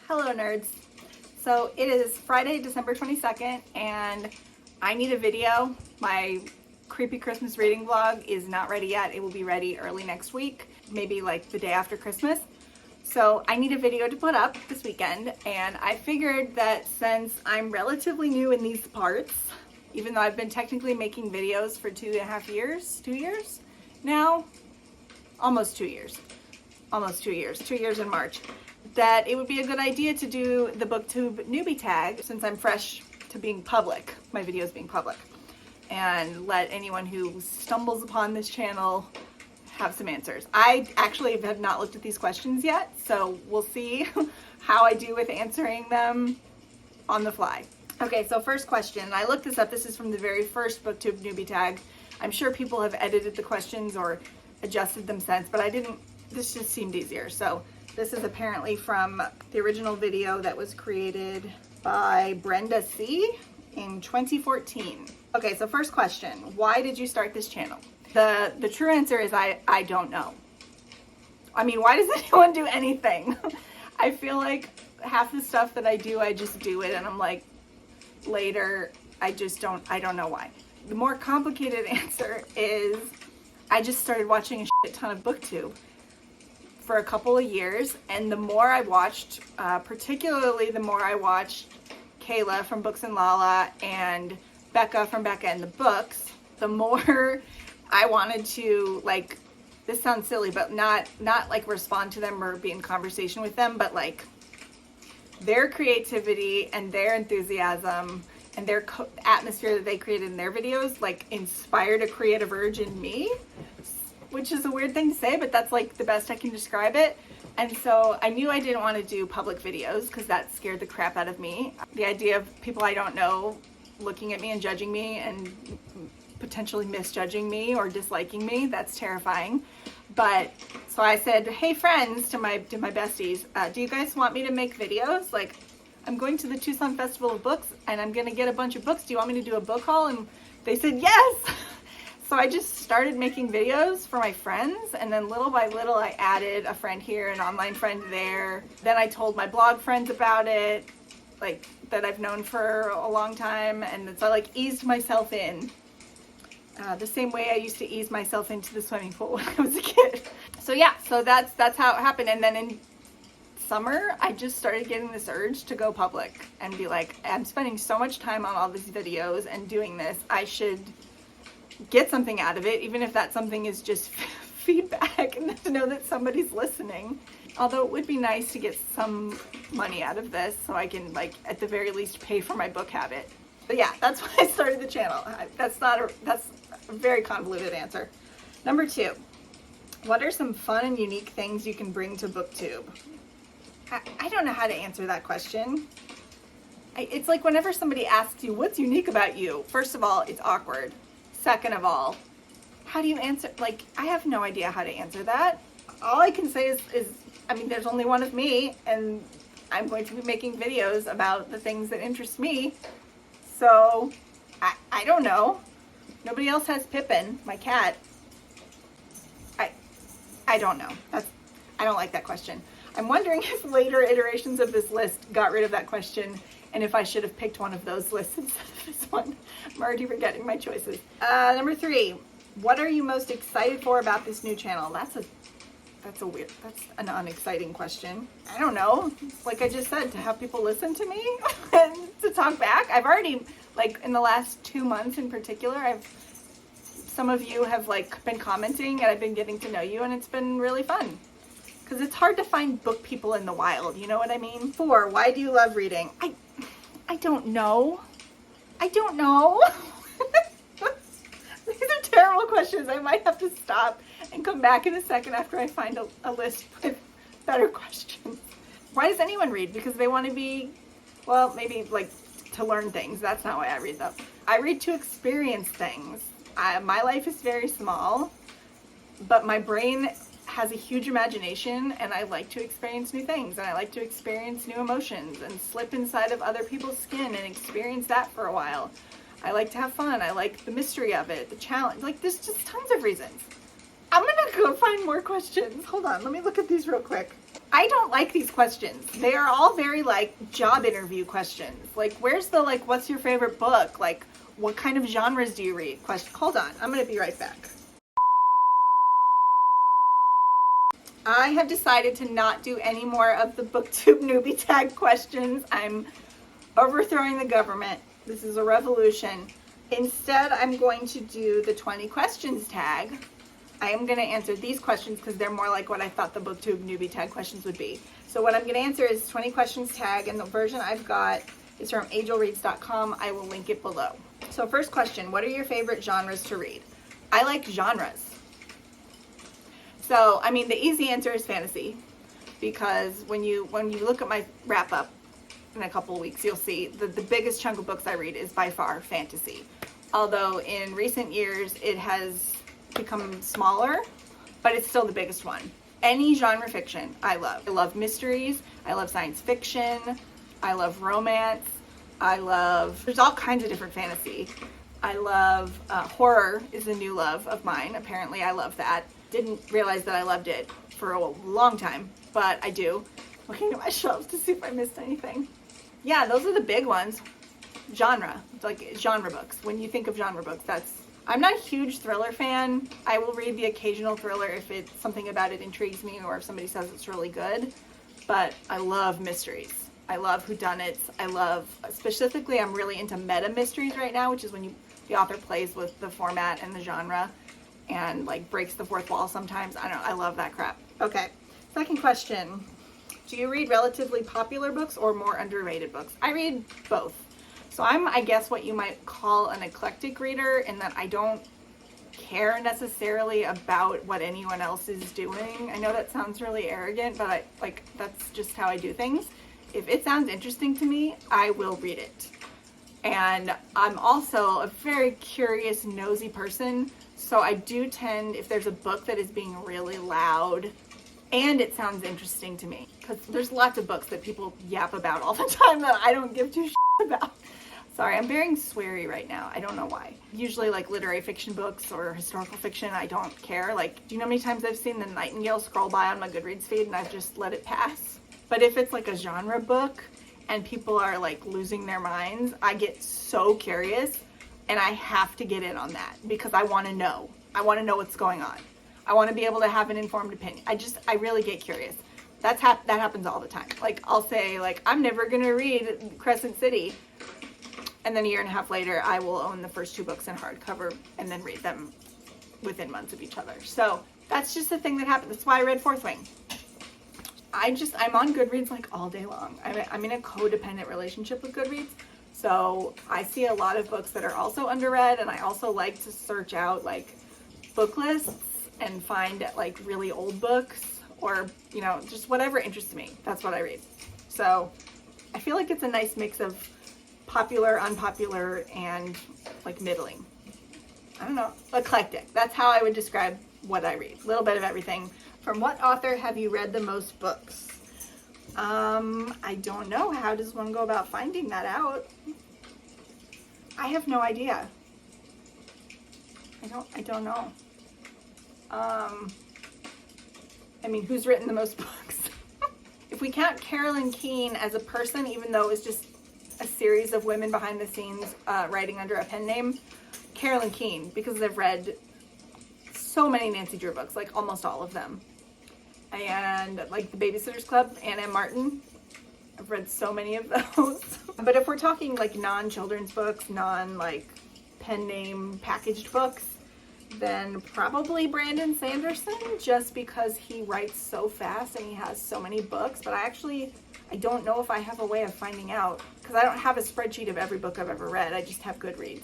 Hello nerds. So it is Friday, December 22nd, and I need a video. My creepy Christmas reading vlog is not ready yet. It will be ready early next week, maybe like the day after Christmas. So I need a video to put up this weekend, and I figured that since I'm relatively new in these parts, even though I've been technically making videos for 2.5 years, 2 years now, almost 2 years, 2 years in March, that it would be a good idea to do the Booktube newbie tag since I'm fresh to being public, my videos being public, and let anyone who stumbles upon this channel have some answers. I actually have not looked at these questions yet, so we'll see how I do with answering them on the fly. Okay, so first question. I looked this up. This is from the very first Booktube newbie tag. I'm sure people have edited the questions or adjusted them since, but I didn't. This just seemed easier. So this is apparently from the original video that was created by Brenda C. in 2014. Okay, so first question. Why did you start this channel? The true answer is I don't know. I mean, why does anyone do anything? I feel like half the stuff that I do, I just do it and I'm like, later, I don't know why. The more complicated answer is I just started watching a shit ton of Booktube for a couple of years, and the more I watched, particularly the more I watched Kayla from Books and Lala and Becca from Becca and the Books, the more I wanted to, like, this sounds silly, but not like respond to them or be in conversation with them, but like their creativity and their enthusiasm and their atmosphere that they created in their videos, like, inspired a creative urge in me, which is a weird thing to say, but that's like the best I can describe it. And so I knew I didn't want to do public videos because that scared the crap out of me. The idea of people I don't know looking at me and judging me and potentially misjudging me or disliking me, that's terrifying. But so I said, hey friends, to my besties, do you guys want me to make videos? Like, I'm going to the Tucson Festival of Books and I'm gonna get a bunch of books. Do you want me to do a book haul? And they said yes. So I just started making videos for my friends, and then little by little I added a friend here, an online friend there. Then I told my blog friends about it, like, that I've known for a long time, and so I like eased myself in. The same way I used to ease myself into the swimming pool when I was a kid. So yeah, so that's how it happened. And then in summer, I just started getting this urge to go public and be like, I'm spending so much time on all these videos and doing this, I should get something out of it, even if that something is just feedback and to know that somebody's listening. Although it would be nice to get some money out of this so I can, like, at the very least pay for my book habit. But yeah, that's why I started the channel. That's a very convoluted answer. Number 2, what are some fun and unique things you can bring to Booktube? I don't know how to answer that question. It's like whenever somebody asks you, what's unique about you? First of all, it's awkward. Second of all, how do you answer? Like, I have no idea how to answer that. All I can say is I mean, there's only one of me, and I'm going to be making videos about the things that interest me. So, I don't know. Nobody else has Pippin, my cat. I don't know. I don't like that question. I'm wondering if later iterations of this list got rid of that question, and if I should have picked one of those lists instead of this one. I'm already forgetting my choices. Number 3, what are you most excited for about this new channel? That's an unexciting question. I don't know. Like I just said, to have people listen to me and to talk back. I've already, like, in the last 2 months in particular, some of you have, like, been commenting and I've been getting to know you, and it's been really fun. Because it's hard to find book people in the wild, you know what I mean? 4, why do you love reading? I don't know. I don't know. These are terrible questions. I might have to stop and come back in a second after I find a list with better questions. Why does anyone read? Because they want to be, well, maybe like to learn things. That's not why I read though. I read to experience things. My life is very small, but my brain has a huge imagination, and I like to experience new things, and I like to experience new emotions and slip inside of other people's skin and experience that for a while. I like to have fun. I like the mystery of it, the challenge. Like, there's just tons of reasons. I'm gonna go find more questions. Hold on, let me look at these real quick. I don't like these questions. They are all very like job interview questions. Like, where's the like, what's your favorite book? Like, what kind of genres do you read? Question. Hold on, I'm gonna be right back. I have decided to not do any more of the Booktube newbie tag questions. I'm overthrowing the government. This is a revolution. Instead, I'm going to do the 20 questions tag. I am going to answer these questions because they're more like what I thought the Booktube newbie tag questions would be. So what I'm going to answer is 20 questions tag, and the version I've got is from angelreads.com. I will link it below. So first question, what are your favorite genres to read? I like genres. So, I mean, the easy answer is fantasy, because when you look at my wrap up in a couple of weeks, you'll see that the biggest chunk of books I read is by far fantasy. Although in recent years it has become smaller, but it's still the biggest one. Any genre fiction I love. I love mysteries, I love science fiction, I love romance, there's all kinds of different fantasy. I love horror is a new love of mine. Apparently I love that. Didn't realize that I loved it for a long time, but I do. Looking at my shelves to see if I missed anything. Yeah, those are the big ones. Genre, like genre books. When you think of genre books, I'm not a huge thriller fan. I will read the occasional thriller if something about it intrigues me or if somebody says it's really good. But I love mysteries. I love whodunits. Specifically, I'm really into meta mysteries right now, which is when the author plays with the format and the genre and like breaks the fourth wall sometimes. I love that crap. Okay, second question. Do you read relatively popular books or more underrated books? I read both. So I'm, I guess, what you might call an eclectic reader, in that I don't care necessarily about what anyone else is doing. I know that sounds really arrogant, but that's just how I do things. If it sounds interesting to me, I will read it. And I'm also a very curious, nosy person. So I do tend, if there's a book that is being really loud and it sounds interesting to me, because there's lots of books that people yap about all the time that I don't give two shits about. Sorry, I'm being sweary right now. I don't know why. Usually like literary fiction books or historical fiction, I don't care. Like, do you know how many times I've seen The Nightingale scroll by on my Goodreads feed and I've just let it pass? But if it's like a genre book and people are like losing their minds, I get so curious and I have to get in on that because I want to know. I want to know what's going on. I want to be able to have an informed opinion. I really get curious. That happens all the time. Like, I'll say like, I'm never going to read Crescent City. And then a year and a half later, I will own the first two books in hardcover and then read them within months of each other. So that's just a thing that happens. That's why I read Fourth Wing. I'm on Goodreads like all day long. I'm in a codependent relationship with Goodreads. So I see a lot of books that are also underread, and I also like to search out like book lists and find like really old books or, you know, just whatever interests me. That's what I read. So I feel like it's a nice mix of popular, unpopular, and like middling. I don't know, eclectic. That's how I would describe what I read. A little bit of everything. From what author have you read the most books? I don't know. How does one go about finding that out? I have no idea. I don't know. I mean, who's written the most books? If we count Carolyn Keene as a person, even though it was just a series of women behind the scenes writing under a pen name, Carolyn Keene, because I've read so many Nancy Drew books, like almost all of them. And like The Babysitter's Club, Anne M. Martin. I've read so many of those. But if we're talking like non-children's books, like pen name packaged books, then probably Brandon Sanderson, just because he writes so fast and he has so many books. But I don't know if I have a way of finding out, because I don't have a spreadsheet of every book I've ever read. I just have Goodreads.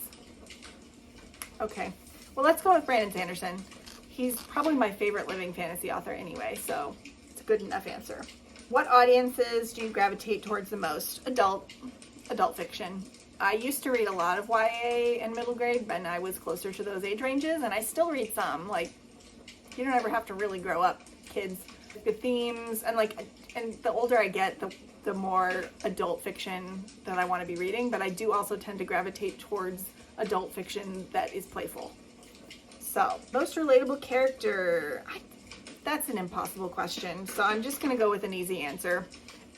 Okay, well, let's go with Brandon Sanderson. He's probably my favorite living fantasy author anyway, so it's a good enough answer. What audiences do you gravitate towards the most? Adult fiction. I used to read a lot of YA and middle grade when I was closer to those age ranges, and I still read some. Like, you don't ever have to really grow up, kids. The themes, and the older I get, the more adult fiction that I want to be reading, but I do also tend to gravitate towards adult fiction that is playful. So, most relatable character. that's an impossible question. So I'm just going to go with an easy answer.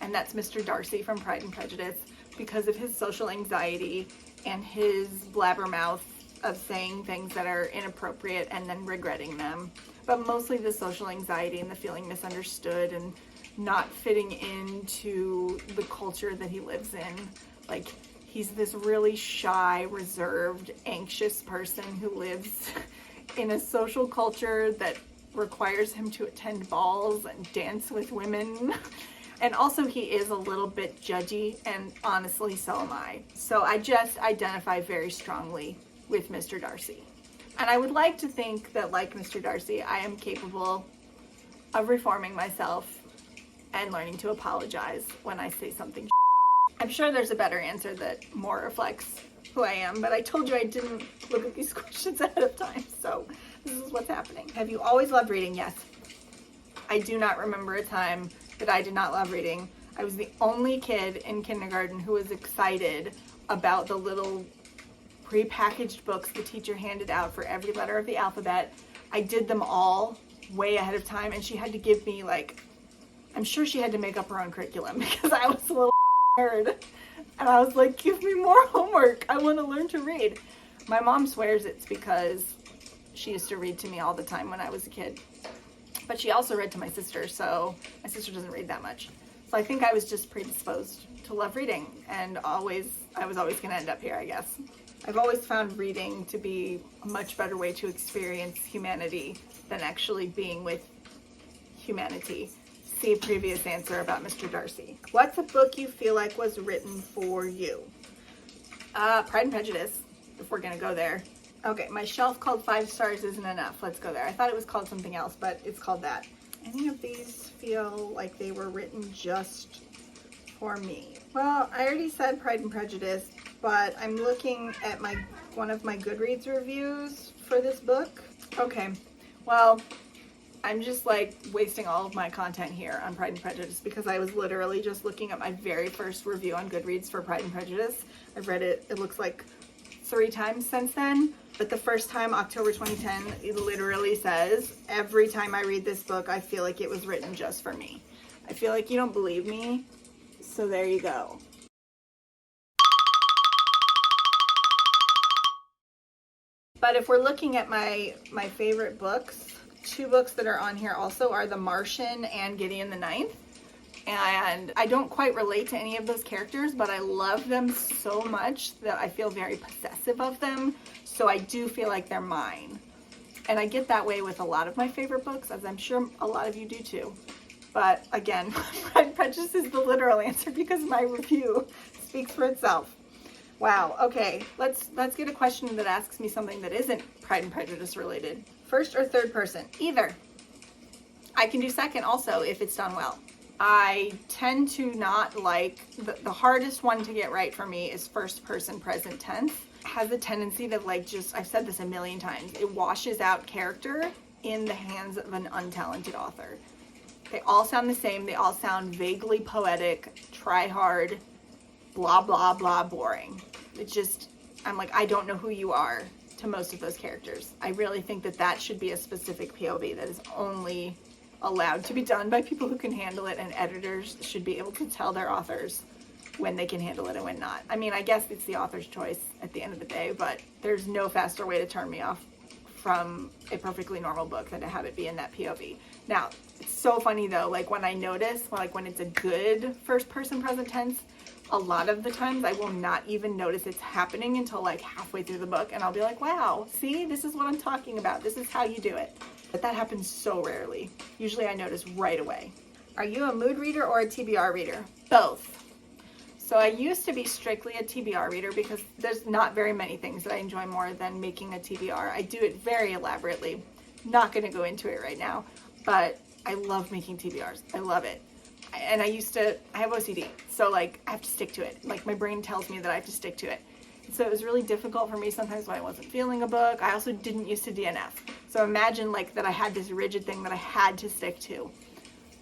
And that's Mr. Darcy from Pride and Prejudice, because of his social anxiety and his blabbermouth of saying things that are inappropriate and then regretting them. But mostly the social anxiety and the feeling misunderstood and not fitting into the culture that he lives in. Like, he's this really shy, reserved, anxious person who lives in a social culture that requires him to attend balls and dance with women. And also he is a little bit judgy, and honestly, so am I. So I just identify very strongly with Mr. Darcy. And I would like to think that, like Mr. Darcy, I am capable of reforming myself and learning to apologize when I say something. I'm sure there's a better answer that more reflects who I am, but I told you I didn't look at these questions ahead of time, so this is what's happening. Have you always loved reading? Yes. I do not remember a time that I did not love reading. I was the only kid in kindergarten who was excited about the little pre-packaged books the teacher handed out for every letter of the alphabet. I did them all way ahead of time, and she had to give me, like, I'm sure she had to make up her own curriculum because I was a little nerd. And I was like, give me more homework. I want to learn to read. My mom swears it's because she used to read to me all the time when I was a kid. But she also read to my sister, so my sister doesn't read that much. So I think I was just predisposed to love reading, and I was always going to end up here, I guess. I've always found reading to be a much better way to experience humanity than actually being with humanity. See previous answer about Mr. Darcy. What's a book you feel like was written for you? Pride and Prejudice, if we're going to go there. Okay, my shelf called 5 stars isn't enough. Let's go there. I thought it was called something else, but it's called that. Any of these feel like they were written just for me? Well, I already said Pride and Prejudice, but I'm looking at one of my Goodreads reviews for this book. Okay, well, I'm just like wasting all of my content here on Pride and Prejudice because I was literally just looking at my very first review on Goodreads for Pride and Prejudice. I've read it, it looks like 3 times since then. But the first time, October 2010, it literally says, every time I read this book, I feel like it was written just for me. I feel like you don't believe me, so there you go. But if we're looking at my favorite books, 2 books that are on here also are The Martian and Gideon the Ninth. And I don't quite relate to any of those characters, but I love them so much that I feel very possessive of them. So I do feel like they're mine. And I get that way with a lot of my favorite books, as I'm sure a lot of you do too. But again, Pride and Prejudice is the literal answer because my review speaks for itself. Wow, okay, let's get a question that asks me something that isn't Pride and Prejudice related. First or third person? Either. I can do second also if it's done well. I tend to not like, the hardest one to get right for me is first person present tense. It has a tendency to I've said this a million times, it washes out character in the hands of an untalented author. They all sound the same, they all sound vaguely poetic, try hard, blah blah blah, boring. It's just, I'm like, I don't know who you are to most of those characters. I really think that should be a specific POV that is only allowed to be done by people who can handle it, and editors should be able to tell their authors when they can handle it and when not. I mean, I guess it's the author's choice at the end of the day, but there's no faster way to turn me off from a perfectly normal book than to have it be in that POV. Now, it's so funny though, like when I notice, when it's a good first person present tense, a lot of the times I will not even notice it's happening until like halfway through the book, and I'll be like, wow, see, this is what I'm talking about. This is how you do it. But that happens so rarely. Usually I notice right away. Are you a mood reader or a TBR reader? Both. So I used to be strictly a TBR reader because there's not very many things that I enjoy more than making a TBR. I do it very elaborately. Not going to go into it right now, but I love making TBRs. I love it. And I have OCD, so like I have to stick to it. Like my brain tells me that I have to stick to it. So it was really difficult for me sometimes when I wasn't feeling a book. I also didn't used to DNF. So imagine like that I had this rigid thing that I had to stick to.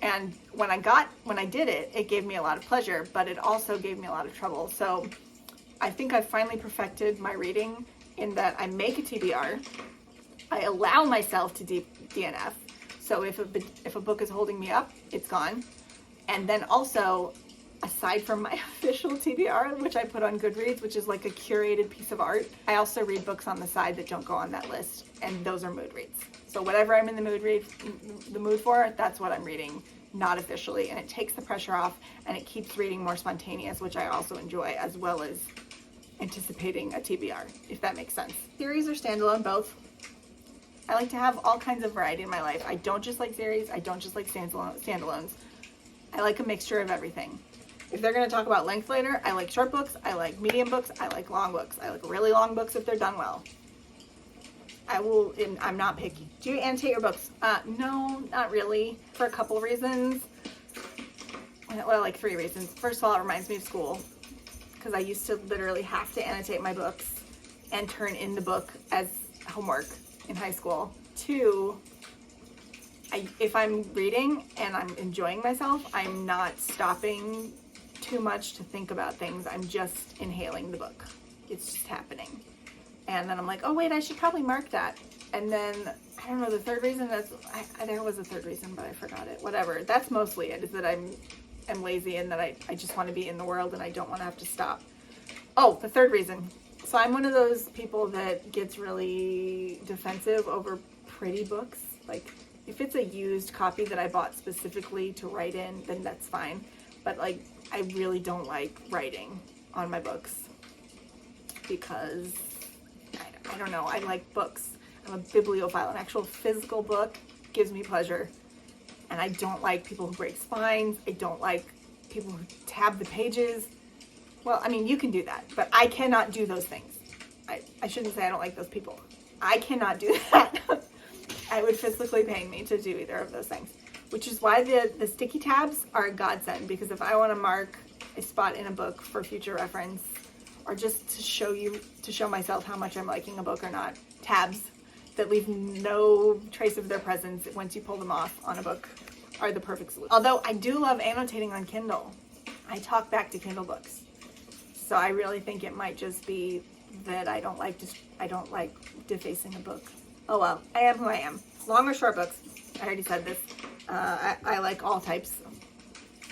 And when I did it, it gave me a lot of pleasure, but it also gave me a lot of trouble. So I think I've finally perfected my reading in that I make a TBR. I allow myself to DNF. So So if a book is holding me up, it's gone. And then also, aside from my official TBR, which I put on Goodreads, which is like a curated piece of art, I also read books on the side that don't go on that list, and those are mood reads. So whatever I'm in the mood for, that's what I'm reading, not officially, and it takes the pressure off, and it keeps reading more spontaneous, which I also enjoy, as well as anticipating a TBR, if that makes sense. Series or standalone, both. I like to have all kinds of variety in my life. I don't just like series, I don't just like standalones. I like a mixture of everything. If they're going to talk about length later, I like short books, I like medium books, I like long books. I like really long books if they're done well. I'm not picky. Do you annotate your books? No, not really, for a couple reasons. Well, like 3 reasons. First of all, it reminds me of school, because I used to literally have to annotate my books and turn in the book as homework in high school. 2, if I'm reading and I'm enjoying myself, I'm not stopping too much to think about things. I'm just inhaling the book. It's just happening. And then I'm like, oh wait, I should probably mark that. And then, I don't know, the third reason, there was a third reason, but I forgot it. Whatever. That's mostly it, is that I'm lazy and that I just want to be in the world and I don't want to have to stop. Oh, the third reason. So I'm one of those people that gets really defensive over pretty books. Like, if it's a used copy that I bought specifically to write in, then that's fine. But like, I really don't like writing on my books because I don't know. I like books. I'm a bibliophile. An actual physical book gives me pleasure. And I don't like people who break spines. I don't like people who tab the pages. Well, I mean, you can do that, but I cannot do those things. I shouldn't say I don't like those people. I cannot do that. It would physically pain me to do either of those things, which is why the sticky tabs are a godsend, because if I want to mark a spot in a book for future reference, or just to show myself how much I'm liking a book or not, tabs that leave no trace of their presence once you pull them off on a book are the perfect solution. Although I do love annotating on Kindle. I talk back to Kindle books. So I really think it might just be that I don't like defacing a book. Oh well, I am who I am. Long or short books? I already said this. I like all types,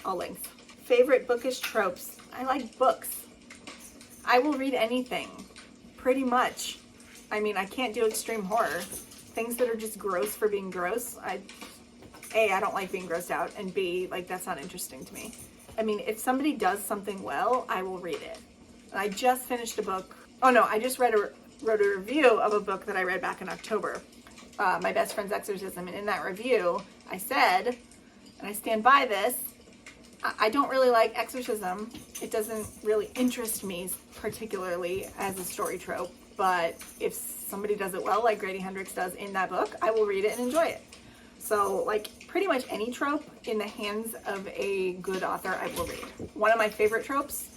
all lengths. Favorite bookish tropes? I like books. I will read anything, pretty much. I mean, I can't do extreme horror. Things that are just gross for being gross, I don't like being grossed out, and B, like, that's not interesting to me. I mean, if somebody does something well, I will read it. And I just finished a book. Oh no, I just wrote a review of a book that I read back in October, My Best Friend's Exorcism, and in that review, I said, and I stand by this, I don't really like exorcism. It doesn't really interest me particularly as a story trope, but if somebody does it well, like Grady Hendrix does in that book, I will read it and enjoy it. So, like, pretty much any trope in the hands of a good author, I will read. One of my favorite tropes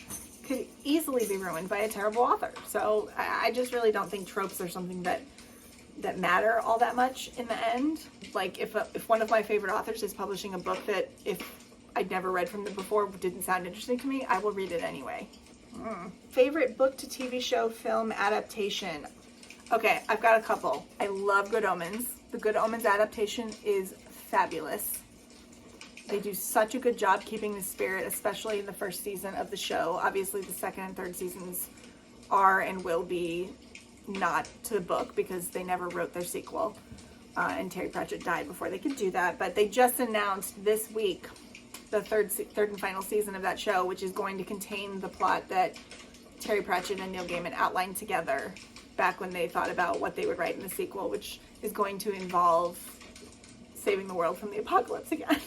could easily be ruined by a terrible author. So I just really don't think tropes are something that matter all that much in the end. Like, if one of my favorite authors is publishing a book that, if I'd never read from them before, didn't sound interesting to me, I will read it anyway. Favorite book to TV show, film, adaptation? Okay, I've got a couple. I love Good Omens. The Good Omens adaptation is fabulous. They do such a good job keeping the spirit, especially in the first season of the show. Obviously, the second and third seasons are and will be not to the book because they never wrote their sequel. And Terry Pratchett died before they could do that. But they just announced this week the third and final season of that show, which is going to contain the plot that Terry Pratchett and Neil Gaiman outlined together back when they thought about what they would write in the sequel, which is going to involve saving the world from the apocalypse again.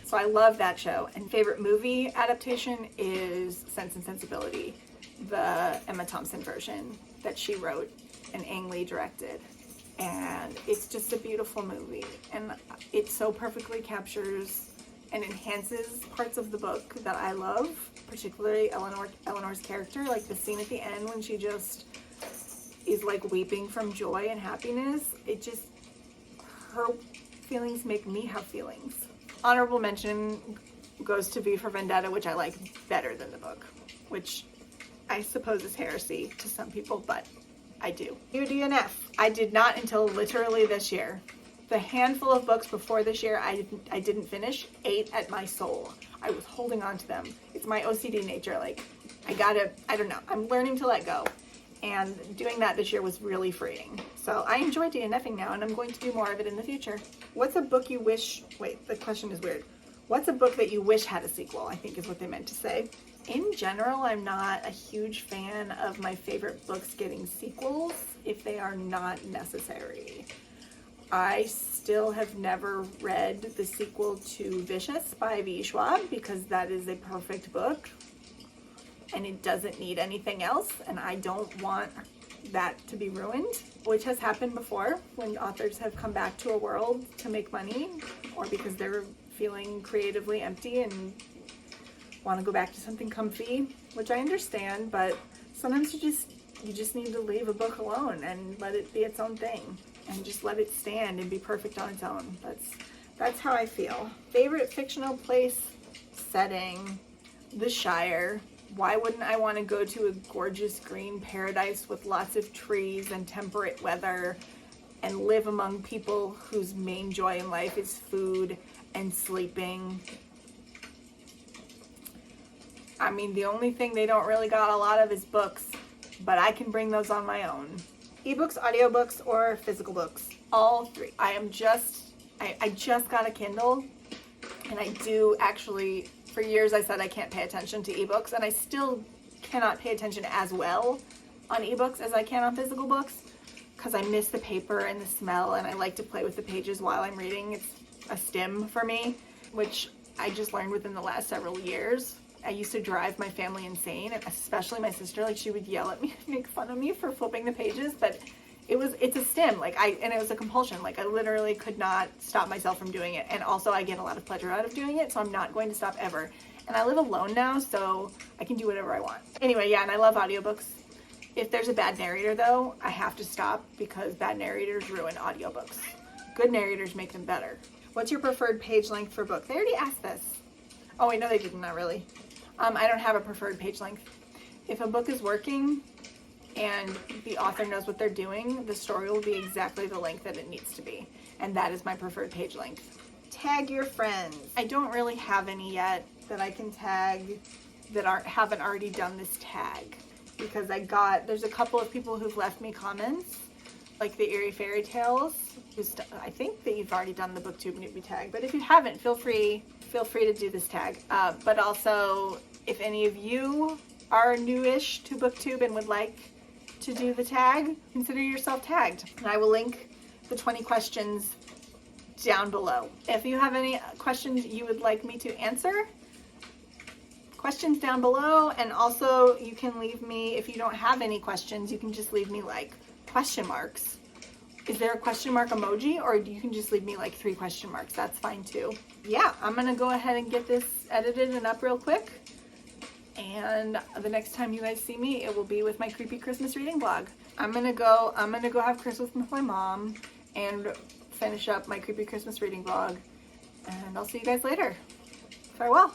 So I love that show. And favorite movie adaptation is Sense and Sensibility, the Emma Thompson version that she wrote and Ang Lee directed. And it's just a beautiful movie. And it so perfectly captures and enhances parts of the book that I love, particularly Eleanor's character, like the scene at the end when she just is like weeping from joy and happiness. Her feelings make me have feelings. Honorable mention goes to V for Vendetta, which I like better than the book, which I suppose is heresy to some people, but I do. UDNF. I did not until literally this year. The handful of books before this year I didn't finish ate at my soul. I was holding on to them. It's my OCD nature. Like, I don't know. I'm learning to let go. And doing that this year was really freeing. So I enjoy DNFing now, and I'm going to do more of it in the future. What's a book you wish, wait, the question is weird. What's a book that you wish had a sequel, I think is what they meant to say. In general, I'm not a huge fan of my favorite books getting sequels if they are not necessary. I still have never read the sequel to Vicious by V. Schwab because that is a perfect book and it doesn't need anything else, and I don't want that to be ruined, which has happened before when authors have come back to a world to make money or because they're feeling creatively empty and want to go back to something comfy, which I understand, but sometimes you just need to leave a book alone and let it be its own thing and just let it stand and be perfect on its own. That's how I feel. Favorite fictional place, setting, the Shire. Why wouldn't I want to go to a gorgeous green paradise with lots of trees and temperate weather and live among people whose main joy in life is food and sleeping? I mean, the only thing they don't really got a lot of is books, but I can bring those on my own. Ebooks, audiobooks, or physical books? All three. I just got a Kindle, and I do actually, for years I said I can't pay attention to ebooks, and I still cannot pay attention as well on ebooks as I can on physical books, because I miss the paper and the smell, and I like to play with the pages while I'm reading. It's a stim for me, which I just learned within the last several years. I used to drive my family insane, and especially my sister. Like, she would yell at me and make fun of me for flipping the pages, but it's a stim. And it was a compulsion. Like, I literally could not stop myself from doing it. And also I get a lot of pleasure out of doing it, so I'm not going to stop ever. And I live alone now, so I can do whatever I want. Anyway, yeah, and I love audiobooks. If there's a bad narrator though, I have to stop because bad narrators ruin audiobooks. Good narrators make them better. What's your preferred page length for book? They already asked this. Oh wait, no they didn't, not really. I don't have a preferred page length. If a book is working and the author knows what they're doing, the story will be exactly the length that it needs to be. And that is my preferred page length. Tag your friends. I don't really have any yet that I can tag that haven't already done this tag. Because there's a couple of people who've left me comments, like the Eerie Fairy Tales. I think that you've already done the Booktube newbie tag, but if you haven't, feel free to do this tag. But also, if any of you are newish to Booktube and would like to do the tag, consider yourself tagged. And I will link the 20 questions down below. If you have any questions you would like me to answer, questions down below. And also you can leave me, if you don't have any questions, you can just leave me like question marks. Is there a question mark emoji, or you can just leave me like 3 question marks? That's fine too. Yeah, I'm gonna go ahead and get this edited and up real quick. And the next time you guys see me, it will be with my creepy Christmas reading vlog. I'm gonna go have Christmas with my mom and finish up my creepy Christmas reading vlog. And I'll see you guys later. Farewell.